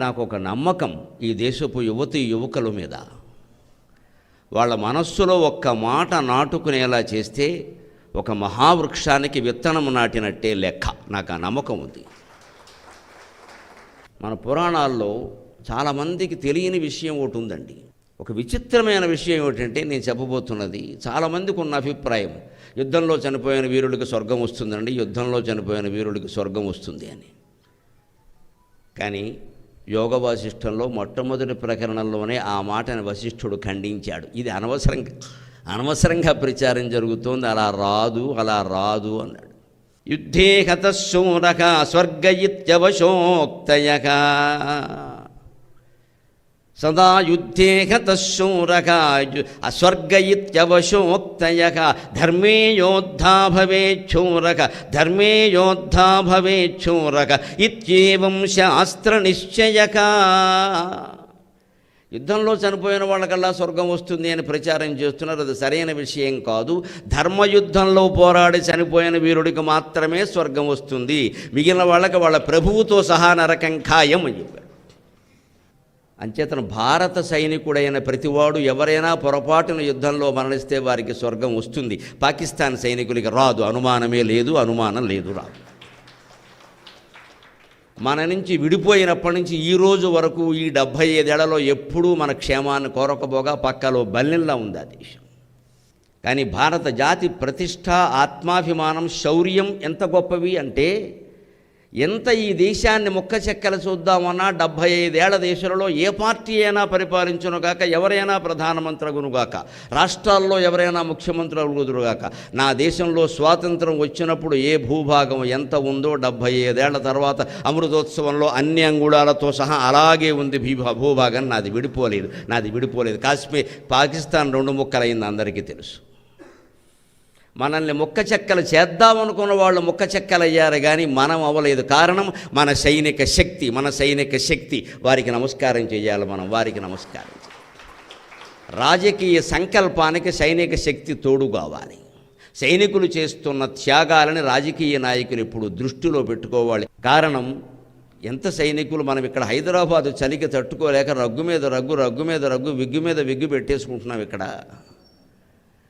నాకు ఒక నమ్మకం ఈ దేశపు యువతి యువకుల మీద. వాళ్ళ మనస్సులో ఒక్క మాట నాటుకునేలా చేస్తే ఒక మహావృక్షానికి విత్తనం నాటినట్టే లెక్క. నాకు ఆ నమ్మకం ఉంది. మన పురాణాల్లో చాలామందికి తెలియని విషయం ఒకటి ఉందండి. ఒక విచిత్రమైన విషయం ఏమిటంటే నేను చెప్పబోతున్నది చాలామందికి ఉన్న అభిప్రాయం, యుద్ధంలో చనిపోయిన వీరుడికి స్వర్గం వస్తుందండి, యుద్ధంలో చనిపోయిన వీరుడికి స్వర్గం వస్తుంది అని. కానీ యోగ వాసిష్టంలో మొట్టమొదటి ప్రకరణంలోనే ఆ మాటని వశిష్ఠుడు ఖండించాడు. ఇది అనవసరంగా ప్రచారం జరుగుతోంది, అలా రాదు అన్నాడు. యుద్ధే హతశూరక స్వర్గ ఇత్యవశోక్తయక సదా యుద్ధే హతశూరక అస్వర్గ ఇత్యవశోక్తయక ధర్మే యోద్ధా భవేచ్చూరక ధర్మే యోద్ధా భవేచ్చూరక ఇత్యేవం శాస్త్ర నిశ్చయక. యుద్ధంలో చనిపోయిన వాళ్ళకల్లా స్వర్గం వస్తుంది అని ప్రచారం చేస్తున్నారు. అది సరైన విషయం కాదు. ధర్మయుద్ధంలో పోరాడి చనిపోయిన వీరుడికి మాత్రమే స్వర్గం వస్తుంది, మిగిలిన వాళ్ళకి వాళ్ళ ప్రభువుతో సహా నరకం ఖాయం అని చెప్పారు. అంచేతన భారత సైనికుడైన ప్రతివాడు ఎవరైనా పొరపాటున యుద్ధంలో మరణిస్తే వారికి స్వర్గం వస్తుంది. పాకిస్తాన్ సైనికులకి రాదు, అనుమానం లేదు, రాదు. మన నుంచి విడిపోయినప్పటి నుంచి ఈ రోజు వరకు ఈ 75 ఏళ్లలో ఎప్పుడూ మన క్షేమాన్ని కోరకపోగా పక్కలో బల్లెంలా ఉంది ఆ దేశం. కానీ భారత జాతి ప్రతిష్ట, ఆత్మాభిమానం, శౌర్యం ఎంత గొప్పవి అంటే, ఎంత ఈ దేశాన్ని ముక్క చెక్కలు చూద్దామన్నా 75 ఏళ్ల దేశంలో ఏ పార్టీ అయినా పరిపాలించునుగాక, ఎవరైనా ప్రధానమంత్రగునుగాక, రాష్ట్రాల్లో ఎవరైనా ముఖ్యమంత్రి అగుదురుగాక, నా దేశంలో స్వాతంత్రం వచ్చినప్పుడు ఏ భూభాగం ఎంత ఉందో 75 ఏళ్ల తర్వాత అమృతోత్సవంలో అన్ని అంగుళాలతో సహా అలాగే ఉంది భూభాగం. నాది విడిపోలేదు. కాశ్మీర్, పాకిస్తాన్ 2 ముక్కలైంది, అందరికీ తెలుసు. మనల్ని ముక్క చెక్కలు చేద్దామనుకున్న వాళ్ళు ముక్క చెక్కలు అయ్యారు, కానీ మనం అవ్వలేదు. కారణం మన సైనిక శక్తి. వారికి నమస్కారం చేయాలి, మనం వారికి నమస్కారం చేయాలి. రాజకీయ సంకల్పానికి సైనిక శక్తి తోడు కావాలి. సైనికులు చేస్తున్న త్యాగాలని రాజకీయ నాయకులు ఇప్పుడు దృష్టిలో పెట్టుకోవాలి. కారణం ఎంత సైనికులు మనం ఇక్కడ హైదరాబాదు చలికి తట్టుకోలేక రగ్గు మీద రగ్గు విగ్గు మీద విగ్గు పెట్టేసుకుంటున్నాం. ఇక్కడ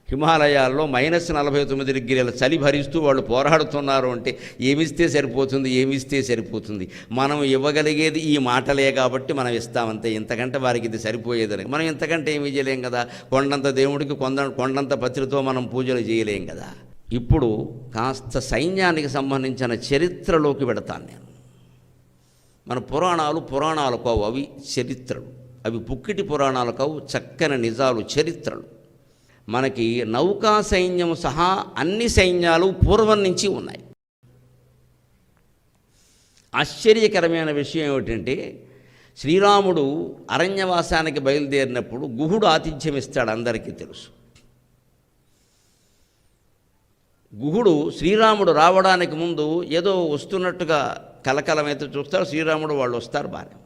హిమాలయాల్లో -49 డిగ్రీల చలి భరిస్తూ వాళ్ళు పోరాడుతున్నారు అంటే ఏమిస్తే సరిపోతుంది. మనం ఇవ్వగలిగేది ఈ మాటలే కాబట్టి మనం ఇస్తామంతే. ఇంతకంటే వారికి ఇది సరిపోయేదని మనం ఇంతకంటే ఏమీ చేయలేం కదా. కొండంత దేవుడికి కొండంత పత్రితో మనం పూజలు చేయలేం కదా. ఇప్పుడు కాస్త సైన్యానికి సంబంధించిన చరిత్రలోకి పెడతాను నేను. మన పురాణాలు కావు, అవి చరిత్రలు. అవి పుక్కిటి పురాణాలు కావు, చక్కని నిజాలు, చరిత్రలు. మనకి నౌకా సైన్యం సహా అన్ని సైన్యాలు పూర్వం నుంచి ఉన్నాయి. ఆశ్చర్యకరమైన విషయం ఏమిటంటే, శ్రీరాముడు అరణ్యవాసానికి బయలుదేరినప్పుడు గుహుడు ఆతిథ్యం ఇస్తాడు, అందరికీ తెలుసు. గుహుడు శ్రీరాముడు రావడానికి ముందు ఏదో వస్తున్నట్టుగా కలకలమైతే చూస్తాడు. శ్రీరాముడు వాళ్ళు వస్తారు, బాగా.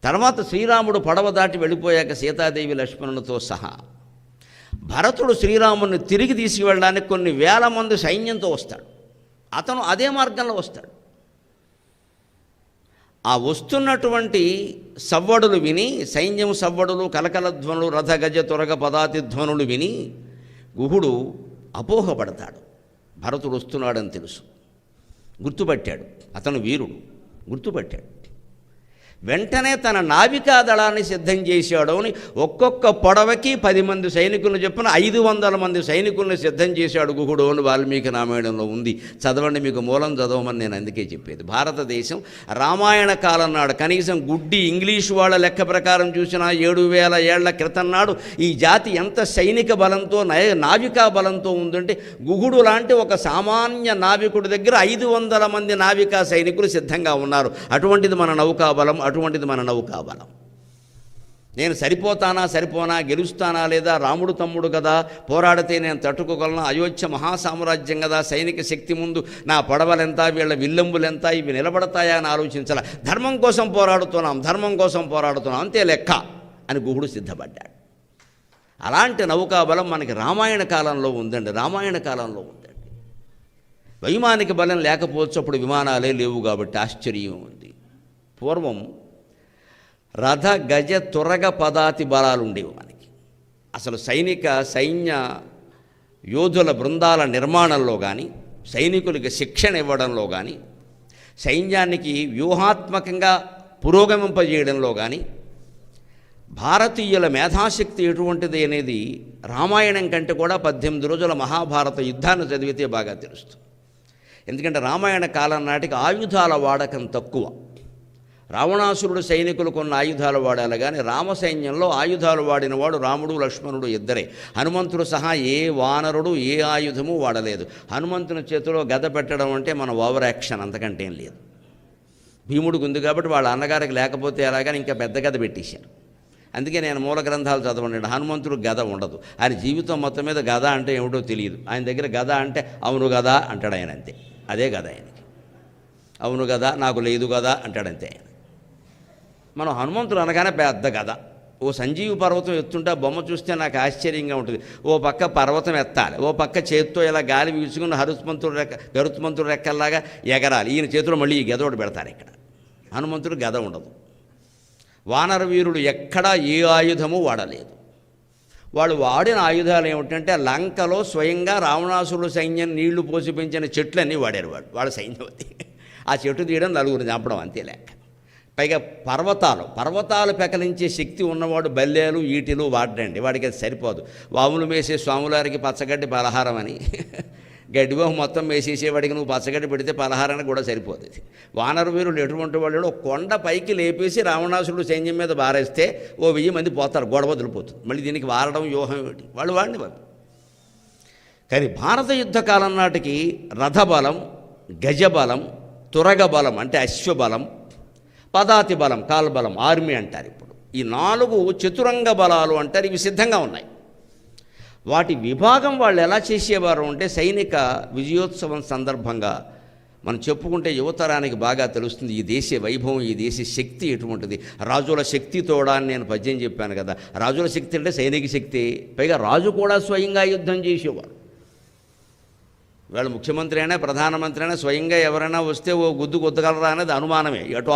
తర్వాత శ్రీరాముడు పడవ దాటి వెళ్ళిపోయాక సీతాదేవి లక్ష్మణునితో సహా భరతుడు శ్రీరాముని తిరిగి తీసుకువెళ్ళడానికి కొన్ని వేల మంది సైన్యంతో వస్తాడు. అతను అదే మార్గంలో వస్తాడు. ఆ వస్తున్నటువంటి సవ్వడులు విని, సైన్యం సవ్వడులు, కలకలధ్వనులు, రథగజ తురగ పదాతి ధ్వనులు విని గుహుడు అపోహపడతాడు. భరతుడు వస్తున్నాడని తెలుసు, గుర్తుపట్టాడు. అతను వీరుడు, గుర్తుపట్టాడు. వెంటనే తన నావికా దళాన్ని సిద్ధం చేశాడు అని ఒక్కొక్క పొడవకి 10 మంది సైనికులను చెప్పిన 500 మంది సైనికుల్ని సిద్ధం చేశాడు గుహుడు అని వాల్మీకి రామాయణంలో ఉంది. చదవండి, మీకు మూలం చదవమని నేను అందుకే చెప్పేది. భారతదేశం రామాయణ కాలం నాడు, కనీసం గుడ్డి ఇంగ్లీషు వాళ్ళ లెక్క ప్రకారం చూసినా 7000 ఏళ్ల క్రితం నాడు ఈ జాతి ఎంత సైనిక బలంతో, నావికా బలంతో ఉందంటే, గుహుడు లాంటి ఒక సామాన్య నావికుడి దగ్గర 500 మంది నావికా సైనికులు సిద్ధంగా ఉన్నారు. అటువంటిది మన నౌకాబలం. నేను సరిపోనా, గెలుస్తానా లేదా, రాముడు తమ్ముడు కదా, పోరాడితే నేను తట్టుకోగలను, అయోధ్య మహాసామ్రాజ్యం కదా, సైనిక శక్తి ముందు నా పడవలెంత, వీళ్ళ విల్లంబులెంత, ఇవి నిలబడతాయా అని ఆలోచించాల. ధర్మం కోసం పోరాడుతున్నాం అంతే లెక్క అని గుహుడు సిద్ధపడ్డాడు. అలాంటి నౌకాబలం మనకి రామాయణ కాలంలో ఉందండి. వైమానిక బలం లేకపోవచ్చు, అప్పుడు విమానాలే లేవు కాబట్టి ఆశ్చర్యం ఉంది. పూర్వం రథ గజ తురగ పదాతి బలాలు ఉండేవి మనకి. అసలు సైన్య యోధుల బృందాల నిర్మాణంలో కానీ, సైనికులకి శిక్షణ ఇవ్వడంలో కానీ, సైన్యానికి వ్యూహాత్మకంగా పురోగమింపజేయడంలో కానీ భారతీయుల మేధాశక్తి ఎటువంటిది అనేది రామాయణం కంటే కూడా 18 రోజుల మహాభారత యుద్ధాన్ని చదివితే బాగా తెలుస్తుంది. ఎందుకంటే రామాయణ కాలం నాటికి ఆయుధాల వాడకం తక్కువ. రావణాసురుడు సైనికులు కొన్ని ఆయుధాలు వాడాలి, కానీ రామసైన్యంలో ఆయుధాలు వాడినవాడు రాముడు లక్ష్మణుడు ఇద్దరే. హనుమంతుడు సహా ఏ వానరుడు ఏ ఆయుధము వాడలేదు. హనుమంతుని చేతిలో గద పెట్టడం అంటే మన ఓవర్ యాక్షన్, అంతకంటే ఏం లేదు. భీముడికి ఉంది కాబట్టి వాళ్ళ అన్నగారికి లేకపోతే ఎలాగని ఇంకా పెద్ద గద పెట్టేశారు. అందుకే నేను మూల గ్రంథాలు చదవండి, హనుమంతుడు గద ఉండదు. ఆయన జీవితం మొత్తం మీద గద అంటే ఏమిటో తెలియదు. ఆయన దగ్గర గద అంటే అవును గదా అంటాడు ఆయన, అంతే. అదే గద ఆయనకి. అవును గదా, నాకు లేదు గదా అంటాడంతే ఆయన. మనం హనుమంతుడు అనగానే పెద్ద గద. ఓ సంజీవి పర్వతం ఎత్తుంటే బొమ్మ చూస్తే నాకు ఆశ్చర్యంగా ఉంటుంది. ఓ పక్క పర్వతం ఎత్తాలి, ఓ పక్క చేతితో ఇలా గాలి వీల్చుకుని గరుత్మంతుడు రెక్కల్లాగా ఎగరాలి. ఈయన చేతిలో మళ్ళీ ఈ గద ఒకటి పెడతారు. ఇక్కడ హనుమంతుడు గద ఉండదు. వానర వీరుడు ఎక్కడా ఏ ఆయుధము వాడలేదు. వాళ్ళు వాడిన ఆయుధాలు ఏమిటంటే లంకలో స్వయంగా రావణాసురుడు సైన్యం నీళ్లు పోసి పెంచిన చెట్లన్నీ వాడారు. వాళ్ళ సైన్యవతి ఆ చెట్టు తీయడం, నలుగురు చంపడం, అంతే లెక్క. పైగా పర్వతాలు పెకలించే శక్తి ఉన్నవాడు బల్లేలు ఈటిలు వాడండి. వాడికి అది సరిపోదు. వాములు మేసే స్వాములారికి పచ్చగడ్డి పలహారం అని గడ్డివాహు మొత్తం వేసేసేవాడికి నువ్వు పచ్చగడ్డి పెడితే పలహారానికి కూడా సరిపోదు. వానర వీరులు ఎటువంటి వాళ్ళు కొండ పైకి లేపేసి రావణాసురుడు సైన్యం మీద బారేస్తే ఓ 1000 మంది పోతారు, గొడవ వదిలిపోతుంది. మళ్ళీ దీనికి వాడడం వ్యూహం ఏమిటి? వాళ్ళు వాడిని. కానీ భారత యుద్ధ కాలం నాటికి రథబలం, గజబలం, తురగ బలం అంటే అశ్వబలం, పదాతి బలం కాల్బలం ఆర్మీ అంటారు. ఇప్పుడు ఈ 4 చతురంగ బలాలు అంటారు. ఇవి సిద్ధంగా ఉన్నాయి. వాటి విభాగం వాళ్ళు ఎలా చేసేవారు అంటే సైనిక విజయోత్సవం సందర్భంగా మనం చెప్పుకుంటే యువతరానికి బాగా తెలుస్తుంది ఈ దేశ వైభవం, ఈ దేశ శక్తి ఎటువంటిది. రాజుల శక్తితోడా అని నేను పద్యం చెప్పాను కదా. రాజుల శక్తి అంటే సైనిక శక్తి. పైగా రాజు కూడా స్వయంగా యుద్ధం చేసేవారు. వాళ్ళు ముఖ్యమంత్రి అయినా ప్రధానమంత్రి అయినా స్వయంగా ఎవరైనా వస్తే ఓ గుద్దగలరా అనేది అనుమానమే. ఇటు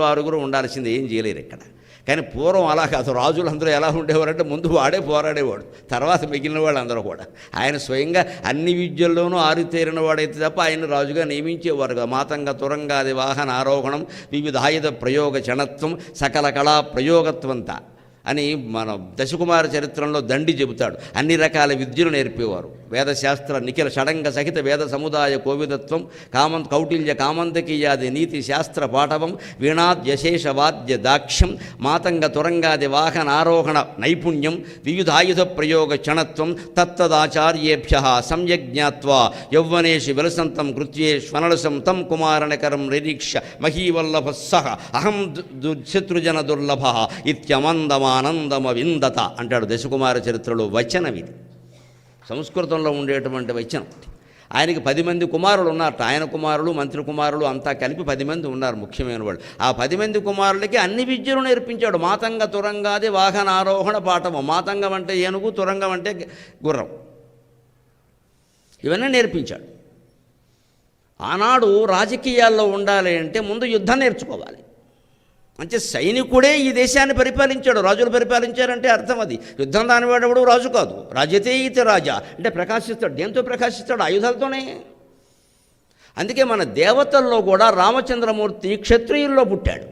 ఆరుగురు ఉండాల్సిందే, ఏం చేయలేరు ఇక్కడ. కానీ పూర్వం అలా కాదు. రాజులందరూ ఎలా ఉండేవారంటే ముందు వాడే పోరాడేవాడు, తర్వాత మిగిలిన వాళ్ళందరూ కూడా. ఆయన స్వయంగా అన్ని విద్యల్లోనూ ఆరితేరిన వాడైతే తప్ప ఆయన రాజుగా నియమించేవారు. మాతంగ తురంగాది వాహన ఆరోహణం వివిధాయుధ ప్రయోగ చణత్వం సకల కళా ప్రయోగత్వంతా అని మన దశకుమార చరిత్రంలో దండి చెబుతాడు. అన్ని రకాల విద్యలు నేర్పేవారు. వేదశాస్త్ర నిఖిల షడంగ సహిత వేద సముదాయ కోవిదత్వం కౌటిల్య కామంతకీయాది నీతి శాస్త్ర పాఠవం వీణాద్యశేష వాద్య దాక్ష్యం మాతంగ తురంగాది వాహన ఆరోహణ నైపుణ్యం వివిధాయుధ ప్రయోగ క్షణత్వం తత్తదాచార్యేభ్య సమ్యజ్ఞాత్వా యౌవనేషు విలసంతం కృత్యే శ్వనలసం తం కుమారణకరం నిరీక్ష మహీవల్లభ సహ అహం శత్రుజన దుర్లభ ఇత్యమందమానందమవిందత అంటాడు దశకుమార చరిత్రలో. వచనం ఇది, సంస్కృతంలో ఉండేటువంటి వచనం. ఆయనకి 10 మంది కుమారులు ఉన్నారు. ఆయన కుమారులు, మంత్రి కుమారులు అంతా కలిపి 10 మంది ఉన్నారు ముఖ్యమైన వాళ్ళు. ఆ 10 మంది కుమారులకి అన్ని విద్యలు నేర్పించాడు. మాతంగ తురంగాది వాహన ఆరోహణ పాఠము. మాతంగం అంటే ఏనుగు, తురంగం అంటే గుర్రం. ఇవన్నీ నేర్పించాడు. ఆనాడు రాజకీయాల్లో ఉండాలి అంటే ముందు యుద్ధం నేర్చుకోవాలి. అంటే సైనికుడే ఈ దేశాన్ని పరిపాలించాడు. రాజులు పరిపాలించారంటే అర్థం అది. యుద్ధం దానివాడెవడు రాజు కాదు. రాజతే ఈత రాజా అంటే ప్రకాశిస్తాడు. దేంతో ప్రకాశిస్తాడు? ఆయుధాలతోనే. అందుకే మన దేవతల్లో కూడా రామచంద్రమూర్తి క్షత్రియుల్లో పుట్టాడు.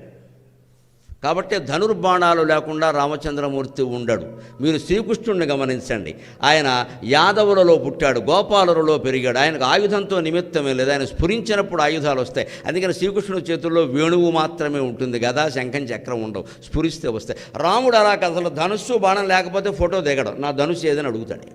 కాబట్టి ధనుర్బాణాలు లేకుండా రామచంద్రమూర్తి ఉండడు. మీరు శ్రీకృష్ణుడిని గమనించండి. ఆయన యాదవులలో పుట్టాడు, గోపాలులలో పెరిగాడు. ఆయనకు ఆయుధంతో నిమిత్తమే లేదు. ఆయన స్ఫురించినప్పుడు ఆయుధాలు వస్తాయి. అందుకని శ్రీకృష్ణుడి చేతుల్లో వేణువు మాత్రమే ఉంటుంది, గదా శంఖం చక్రం ఉండవు, స్ఫురిస్తే వస్తాయి. రాముడు అలా అసలు ధనుస్సు బాణం లేకపోతే ఫోటో దిగడం. నా ధనుస్సు ఏదని అడుగుతాడు.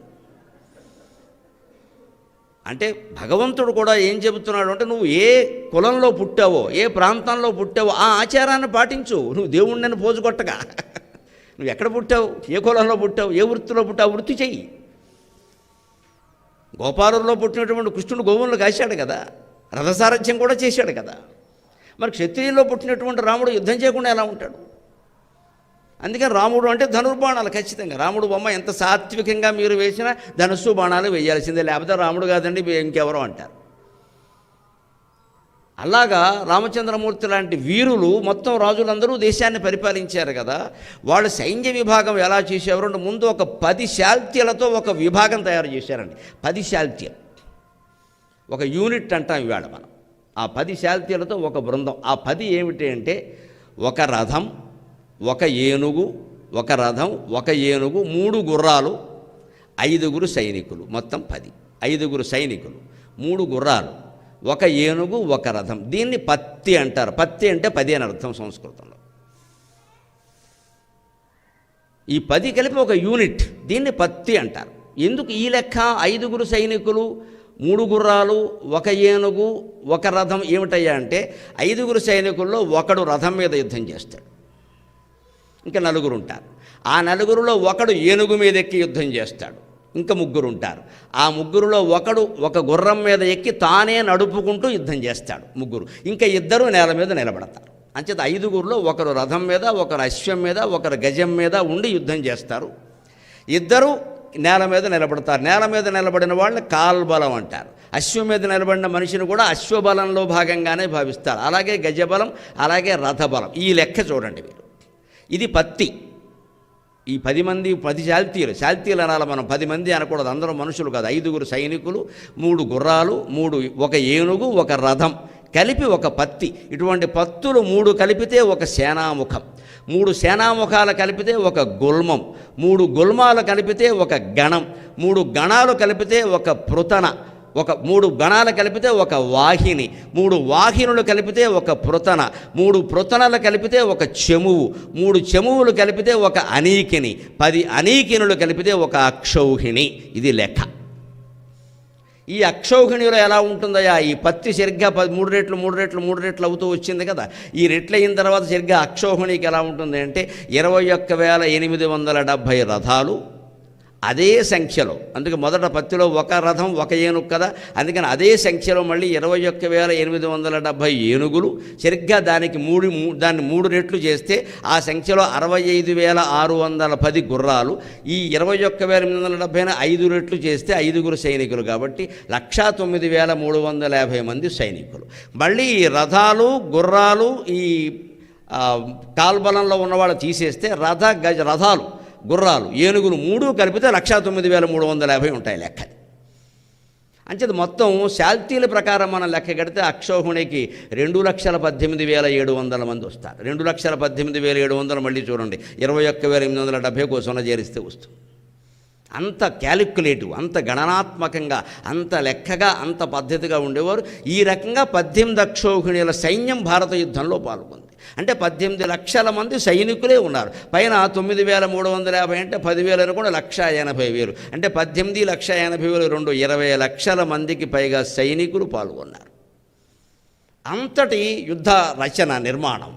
అంటే భగవంతుడు కూడా ఏం చెబుతున్నాడు అంటే నువ్వు ఏ కులంలో పుట్టావో, ఏ ప్రాంతంలో పుట్టావో ఆ ఆచారాన్ని పాటించు. నువ్వు దేవుణ్ణి పోజు కొట్టగా. నువ్వు ఎక్కడ పుట్టావు, ఏ కులంలో పుట్టావు, ఏ వృత్తిలో పుట్టావు, వృత్తి చెయ్యి. గోపాలంలో పుట్టినటువంటి కృష్ణుడు గోవులను కాశాడు కదా, రథసారథ్యం కూడా చేశాడు కదా. మరి క్షత్రియుల్లో పుట్టినటువంటి రాముడు యుద్ధం చేయకుండా ఎలా ఉంటాడు? అందుకని రాముడు అంటే ధనుర్బాణాలు ఖచ్చితంగా. రాముడు బొమ్మ ఎంత సాత్వికంగా మీరు వేసినా ధనుస్సు బాణాలు వేయాల్సిందే, లేకపోతే రాముడు కాదండి ఇంకెవరో అంటారు. అలాగా రామచంద్రమూర్తి లాంటి వీరులు మొత్తం రాజులందరూ దేశాన్ని పరిపాలించారు కదా. వాళ్ళు సైన్య విభాగం ఎలా చేసేవారు ముందు ఒక 10 శాల్తీలతో ఒక విభాగం తయారు చేశారండి. 10 శాల్తీలు, ఒక యూనిట్ అంటాం ఇవాళ మనం. ఆ 10 శాల్తీలతో ఒక బృందం. ఆ 10 ఏమిటి అంటే ఒక రథం, ఒక ఏనుగు, ఒక రథం, ఒక ఏనుగు, 3 గుర్రాలు, 5గురు సైనికులు, మొత్తం 10. 5గురు సైనికులు, 3 గుర్రాలు, ఒక ఏనుగు, ఒక రథం. దీన్ని పత్తి అంటారు. పత్తి అంటే 10 అని అర్థం సంస్కృతంలో. ఈ 10 కలిపి ఒక యూనిట్, దీన్ని పత్తి అంటారు. ఎందుకు ఈ లెక్క? 5గురు సైనికులు, 3 గుర్రాలు, ఒక ఏనుగు, ఒక రథం ఏమిటయ్యా అంటే 5గురు సైనికుల్లో ఒకడు రథం మీద యుద్ధం చేస్తాడు, ఇంకా 4 ఉంటారు. ఆ 4లో ఒకడు ఏనుగు మీద ఎక్కి యుద్ధం చేస్తాడు, ఇంకా 3 ఉంటారు. ఆ 3లో ఒకడు ఒక గుర్రం మీద ఎక్కి తానే నడుపుకుంటూ యుద్ధం చేస్తాడు, 3. ఇంకా 2 నేల మీద నిలబడతారు. అంచేత 5గురిలో ఒకరు రథం మీద, ఒకరు అశ్వం మీద, ఒకరు గజం మీద ఉండి యుద్ధం చేస్తారు. 2 నేల మీద నిలబడతారు. నేల మీద నిలబడిన వాళ్ళని కాల్బలం అంటారు. అశ్వం మీద నిలబడిన మనిషిని కూడా అశ్వబలంలో భాగంగానే భావిస్తారు. అలాగే గజబలం, అలాగే రథబలం. ఈ లెక్క చూడండి మీరు. ఇది పత్తి. ఈ 10 మంది 10 శాల్తీలు అనాలి మనం. 10 మంది అనకూడదు, అందరూ మనుషులు కాదు. 5గురు సైనికులు, 3 గుర్రాలు, ఒక ఏనుగు, ఒక రథం కలిపి ఒక పత్తి. ఇటువంటి పత్తులు 3 కలిపితే ఒక సేనాముఖం, 3 సేనాముఖాలు కలిపితే ఒక గుల్మం, 3 గుల్మాలు కలిపితే ఒక గణం, 3 గణాలు కలిపితే ఒక పృతన, 3 గణాలు కలిపితే ఒక వాహిని, 3 వాహినులు కలిపితే ఒక పృతన, 3 పృతనలు కలిపితే ఒక చెమువు, 3 చెమువులు కలిపితే ఒక అనీకిని, 10 అనీకినులు కలిపితే ఒక అక్షౌహిణి. ఇది లెక్క. ఈ అక్షౌహిణిలో ఎలా ఉంటుందయా? ఈ పత్తి సరిగ్గా 3 రెట్లు అవుతూ వచ్చింది కదా. ఈ రెట్లు అయిన తర్వాత సరిగ్గా అక్షౌహిణికి ఎలా ఉంటుంది అంటే 21,870 రథాలు అదే సంఖ్యలో. అందుకే మొదట పత్తిలో ఒక రథం, ఒక ఏనుగు కదా, అందుకని అదే సంఖ్యలో మళ్ళీ 21,870 ఏనుగులు. సరిగ్గా దాన్ని 3 రెట్లు చేస్తే ఆ సంఖ్యలో 65,610 గుర్రాలు. ఈ 21,870 5 రెట్లు చేస్తే 5గురు సైనికులు కాబట్టి 109,350 మంది సైనికులు. మళ్ళీ ఈ రథాలు, గుర్రాలు, ఈ కాల్బలంలో ఉన్నవాళ్ళు తీసేస్తే రథాలు, గుర్రాలు, ఏనుగులు 3 కలిపితే 109,350 ఉంటాయి లెక్క. అంచేది మొత్తం శాల్తీల ప్రకారం మనం లెక్క కడితే అక్షౌహిణికి 2,18,700 మంది వస్తారు. 2,18,700 మళ్ళీ చూడండి 21,870 కోసం చేరిస్తే వస్తుంది. అంత క్యాలిక్యులేటివ్, అంత గణనాత్మకంగా, అంత లెక్కగా, అంత పద్ధతిగా ఉండేవారు. ఈ రకంగా 18 అక్షౌహిణీల సైన్యం భారత యుద్ధంలో పాల్గొంది. అంటే 18 లక్షల మంది సైనికులే ఉన్నారు. పైన 9,350 అంటే 10,000 అని కూడా 1,80,000. అంటే 18,80,000 20 లక్షల మందికి పైగా సైనికులు పాల్గొన్నారు. అంతటి యుద్ధ రచన నిర్మాణం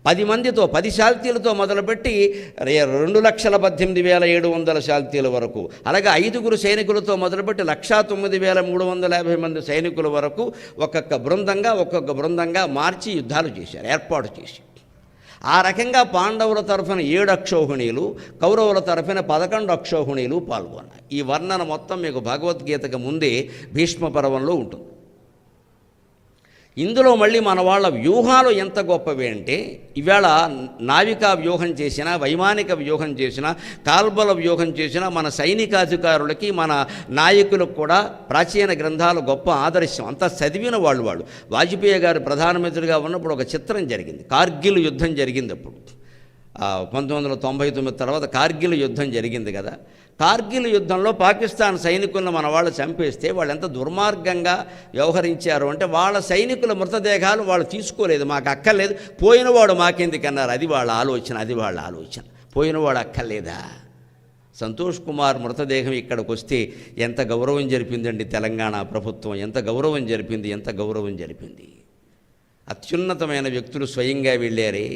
10 మందితో 10 శాల్తీలతో మొదలుపెట్టి 2,18,700 శాల్తీల వరకు, అలాగే 5గురు సైనికులతో మొదలుపెట్టి 109,350 మంది సైనికుల వరకు ఒక్కొక్క బృందంగా మార్చి యుద్ధాలు చేశారు, ఏర్పాటు చేసి. ఆ రకంగా పాండవుల తరఫున 7 అక్షౌహిణీలు, కౌరవుల తరఫున 11 అక్షౌహిణీలు పాల్గొన్నారు. ఈ వర్ణన మొత్తం మీకు భగవద్గీతకు ముందే భీష్మ పర్వంలో ఉంటుంది. ఇందులో మళ్ళీ మన వాళ్ళ వ్యూహాలు ఎంత గొప్పవి అంటే, ఇవాళ నావికా వ్యూహం చేసినా, వైమానిక వ్యూహం చేసినా, కాల్బల వ్యూహం చేసినా మన సైనికాధికారులకి, మన నాయకులకు కూడా ప్రాచీన గ్రంథాలు గొప్ప ఆదర్శం. అంతా చదివిన వాళ్ళు. వాజ్పేయి గారు ప్రధానమంత్రిగా ఉన్నప్పుడు ఒక చిత్రం జరిగింది. కార్గిల్ యుద్ధం జరిగింది. అప్పుడు 1999 తర్వాత కార్గిల్ యుద్ధం జరిగింది కదా. కార్గిల్ యుద్ధంలో పాకిస్తాన్ సైనికులను మన వాళ్ళు చంపేస్తే వాళ్ళు ఎంత దుర్మార్గంగా వ్యవహరించారు అంటే, వాళ్ళ సైనికుల మృతదేహాలు వాళ్ళు తీసుకోలేదు, మాకు అక్కర్లేదు, పోయినవాడు మాకెందుకన్నారు. అది వాళ్ళ ఆలోచన. పోయినవాడు అక్కర్లేదా? సంతోష్ కుమార్ మృతదేహం ఇక్కడికి వస్తే ఎంత గౌరవం జరిపిందండి తెలంగాణ ప్రభుత్వం, ఎంత గౌరవం జరిపింది. అత్యున్నతమైన వ్యక్తులు స్వయంగా వెళ్ళారే.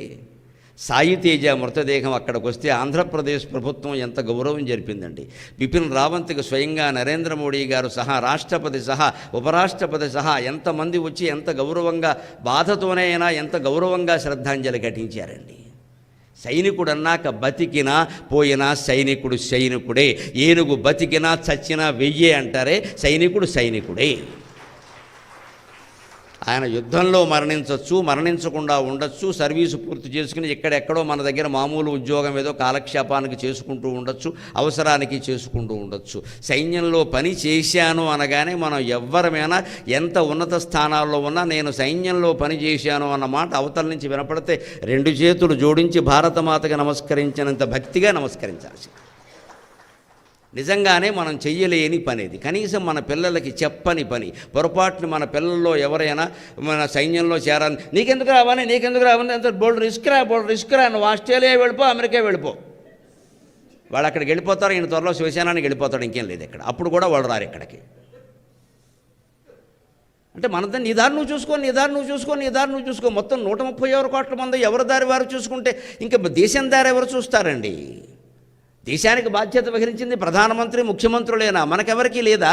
సాయి తేజ మృతదేహం అక్కడికి వస్తే ఆంధ్రప్రదేశ్ ప్రభుత్వం ఎంత గౌరవం జరిపిందండి. బిపిన్ రావత్కి స్వయంగా నరేంద్ర మోడీ గారు సహా, రాష్ట్రపతి సహా, ఉపరాష్ట్రపతి సహా ఎంతమంది వచ్చి ఎంత గౌరవంగా, బాధతోనే అయినా ఎంత గౌరవంగా శ్రద్ధాంజలి ఘటించారండి. సైనికుడు అన్నాక బతికినా పోయినా సైనికుడే. ఏనుగు బతికినా చచ్చినా వెయ్యే అంటారే, సైనికుడే. ఆయన యుద్ధంలో మరణించవచ్చు, మరణించకుండా ఉండొచ్చు, సర్వీసు పూర్తి చేసుకుని ఎక్కడెక్కడో మన దగ్గర మామూలు ఉద్యోగం ఏదో కాలక్షేపానికి చేసుకుంటూ ఉండొచ్చు, అవసరానికి చేసుకుంటూ ఉండొచ్చు. సైన్యంలో పని చేశాను అనగానే మనం ఎవ్వరమైనా ఎంత ఉన్నత స్థానాల్లో ఉన్నా నేను సైన్యంలో పని చేశాను అన్న మాట అవతల నుంచి వినపడితే 2 చేతులు జోడించి భారతమాతగా నమస్కరించినంత భక్తిగా నమస్కరించాల్సింది. నిజంగానే మనం చెయ్యలేని పని ఇది. కనీసం మన పిల్లలకి చెప్పని పని. పొరపాటుని మన పిల్లల్లో ఎవరైనా మన సైన్యంలో చేరాలి, నీకెందుకు రావని అంత బోల్డ్ రిస్క్ రా, నువ్వు ఆస్ట్రేలియా వెళ్ళిపో, అమెరికా వెళ్ళిపో. వాళ్ళు అక్కడికి వెళ్ళిపోతారు, ఈయన త్వరలో శివసేనానికి వెళ్ళిపోతాడు, ఇంకేం లేదు ఇక్కడ. అప్పుడు కూడా వాళ్ళు రారు ఇక్కడికి. అంటే మనతో నీ దారి నువ్వు చూసుకో. మొత్తం 136 కోట్ల మంది ఎవరి దారి వారు చూసుకుంటే ఇంకా దేశం దారి ఎవరు చూస్తారండి? దేశానికి బాధ్యత వహించింది ప్రధానమంత్రి, ముఖ్యమంత్రులేనా? మనకెవరికీ లేదా?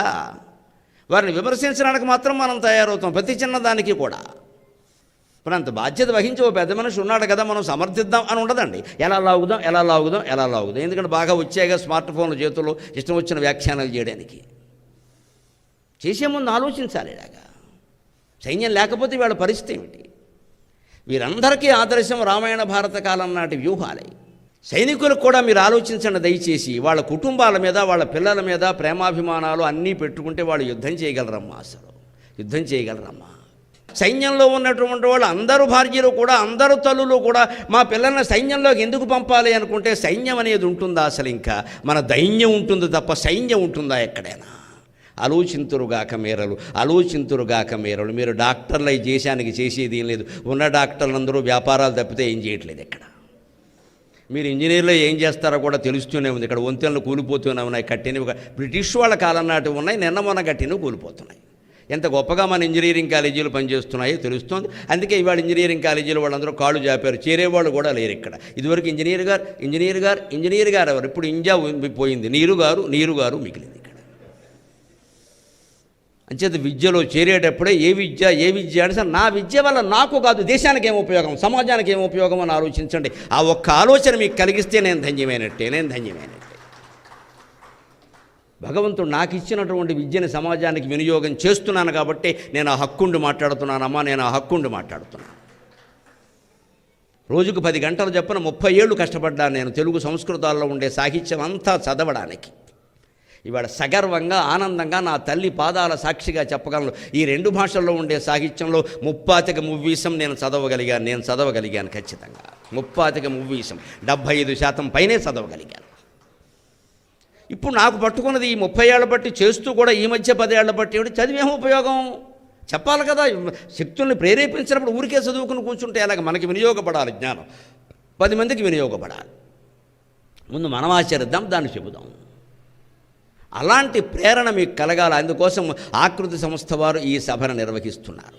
వారిని విమర్శించడానికి మాత్రం మనం తయారవుతాం, ప్రతి చిన్నదానికి కూడా. ఇప్పుడు అంత బాధ్యత వహించి ఓ పెద్ద మనిషి ఉన్నాడు కదా, మనం సమర్థిద్దాం అని ఉండదండి. ఎలా లాగుదాం. ఎందుకంటే బాగా వచ్చాయిగా స్మార్ట్ ఫోన్ల చేతుల్లో ఇష్టం వచ్చిన వ్యాఖ్యానాలు చేయడానికి. చేసే ముందు ఆలోచించాలి. ఇలాగా సైన్యం లేకపోతే వీళ్ళ పరిస్థితి ఏమిటి? వీరందరికీ ఆదర్శం రామాయణ భారత కాలం నాటి వ్యూహాలే. సైనికులకు కూడా మీరు ఆలోచించండి దయచేసి. వాళ్ళ కుటుంబాల మీద, వాళ్ళ పిల్లల మీద ప్రేమాభిమానాలు అన్నీ పెట్టుకుంటే వాళ్ళు యుద్ధం చేయగలరమ్మా. సైన్యంలో ఉన్నటువంటి వాళ్ళు అందరూ భార్యలు కూడా, అందరూ తల్లులు కూడా మా పిల్లల్ని సైన్యంలోకి ఎందుకు పంపాలి అనుకుంటే సైన్యం అనేది ఉంటుందా? అసలు ఇంకా మన దైన్యం ఉంటుంది తప్ప సైన్యం ఉంటుందా ఎక్కడైనా? ఆలోచింతురుగాక మేరలు. మీరు డాక్టర్లు ఈ దేశానికి చేసేది ఏం లేదు. ఉన్న డాక్టర్లందరూ వ్యాపారాలు తప్పితే ఏం చేయట్లేదు ఇక్కడ. మీరు ఇంజనీర్లో ఏం చేస్తారో కూడా తెలుస్తూనే ఉంది. ఇక్కడ వంతెనలు కూలిపోతూనే ఉన్నాయి, కట్టినవి బ్రిటిష్ వాళ్ళ కాలం నాటి ఉన్నాయి, నిన్న మొన్న కట్టినవి కూలిపోతున్నాయి. ఎంత గొప్పగా మన ఇంజనీరింగ్ కాలేజీలు పనిచేస్తున్నాయో తెలుస్తుంది. అందుకే ఇవాళ ఇంజనీరింగ్ కాలేజీలు వాళ్ళందరూ కాళ్ళు జాపారు, చేరేవాళ్ళు కూడా లేరు ఇక్కడ. ఇదివరకు ఇంజనీర్ గారు ఎవరు? ఇప్పుడు ఇంజా పోయింది, నీరు గారు మిగిలింది ఇక్కడ. అంచేత విద్యలో చేరేటప్పుడే ఏ విద్య అంటే సార్ నా విద్య వల్ల నాకు కాదు దేశానికి ఏం ఉపయోగం, సమాజానికి ఏం ఉపయోగం అని ఆలోచించండి. ఆ ఒక్క ఆలోచన మీకు కలిగిస్తే నేను ధన్యమైనట్టే. భగవంతుడు నాకు ఇచ్చినటువంటి విద్యని సమాజానికి వినియోగం చేస్తున్నాను కాబట్టి నేను ఆ హక్కుండి మాట్లాడుతున్నాను. రోజుకు 10 గంటలు చెప్పిన 30 ఏళ్ళు కష్టపడ్డాను నేను తెలుగు సంస్కృతాల్లో ఉండే సాహిత్యం అంతా చదవడానికి. ఇవాళ సగర్వంగా ఆనందంగా నా తల్లి పాదాల సాక్షిగా చెప్పగలను, ఈ 2 భాషల్లో ఉండే సాహిత్యంలో 35 నేను చదవగలిగాను ఖచ్చితంగా. 35 75% పైనే చదవగలిగాను. ఇప్పుడు నాకు పట్టుకున్నది ఈ 30 ఏళ్ల బట్టి చేస్తూ కూడా ఈ మధ్య 10 ఏళ్ల బట్టి చదివేం ఉపయోగం? చెప్పాలి కదా. శక్తుల్ని ప్రేరేపించినప్పుడు ఊరికే చదువుకుని కూర్చుంటే అలాగ మనకి వినియోగపడాలి జ్ఞానం, 10 మందికి వినియోగపడాలి. ముందు మనం ఆచరిద్దాం, దాన్ని చెబుదాం. అలాంటి ప్రేరణ మీకు కలగాలి. అందుకోసం ఆకృతి సంస్థ వారు ఈ సభను నిర్వహిస్తున్నారు.